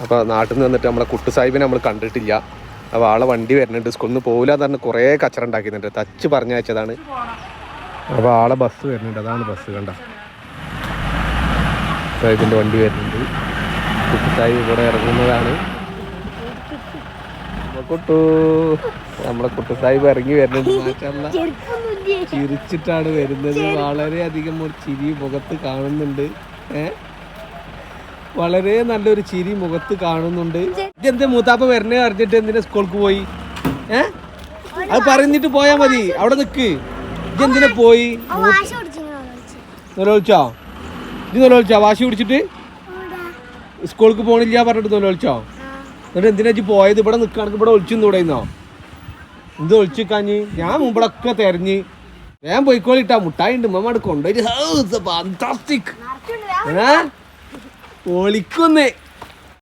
അപ്പോൾ നാട്ടിൽ നിന്ന് വന്നിട്ട് നമ്മളെ കുട്ടു സാഹിബിനെ നമ്മൾ കണ്ടിട്ടില്ല. അപ്പോൾ ആളെ വണ്ടി വരുന്നുണ്ട്. സ്കൂളിൽ നിന്ന് പോകില്ല എന്ന് പറഞ്ഞ് കുറേ കച്ചറ ഉണ്ടാക്കുന്നുണ്ട്. തച്ച് പറഞ്ഞയച്ചതാണ്. അപ്പോൾ ആളെ ബസ് വരുന്നുണ്ട്. അതാണ് ബസ്. കണ്ട സാഹിബിൻ്റെ വണ്ടി വരുന്നുണ്ട്. കുട്ടു സാഹിബ് ഇവിടെ ഇറങ്ങുന്നതാണ്. കുട്ടു നമ്മളെ കുട്ടു സാഹിബ് ഇറങ്ങി വരുന്നുണ്ട്. മാഷാഅല്ലാഹ് ചിരിച്ചിട്ടാണ് വരുന്നത്. വളരെയധികം ഒരു ചിരി മുഖത്ത് കാണുന്നുണ്ട്. വളരെ നല്ലൊരു ചിരി മുഖത്ത് കാണുന്നുണ്ട്. ഇതെന്താ മൂത്താപ്പ വരണേ അറിഞ്ഞിട്ട് എന്തിനാ സ്കൂൾക്ക് പോയി? അത് പറഞ്ഞിട്ട് പോയാ മതി. അവിടെ നിക്ക്. ഇതെന്തിനാ പോയി? നൊലോളിച്ചോ? ഇത് നൊലോളിച്ചോ? വാശി പിടിച്ചിട്ട് സ്കൂൾക്ക് പോണില്ല പറഞ്ഞിട്ട് നൊലോളിച്ചോ? എന്നിട്ട് എന്തിനാ പോയത്? ഇവിടെ നിൽക്കുകയാണെങ്കിൽ ഇവിടെ ഒളിച്ചു തുടയുന്നോ? എന്ത് ഒളിച്ചിക്കാഞ്ഞ്? ഞാൻ മുമ്പടൊക്കെ തെരഞ്ഞ് ഞാൻ പോയിക്കോളിട്ടാ. മുട്ടായി ഉണ്ട് ഉമ്മ കൊണ്ടുപോയി. ഫാന്റാസ്റ്റിക് ഒളിക്കുന്നേ.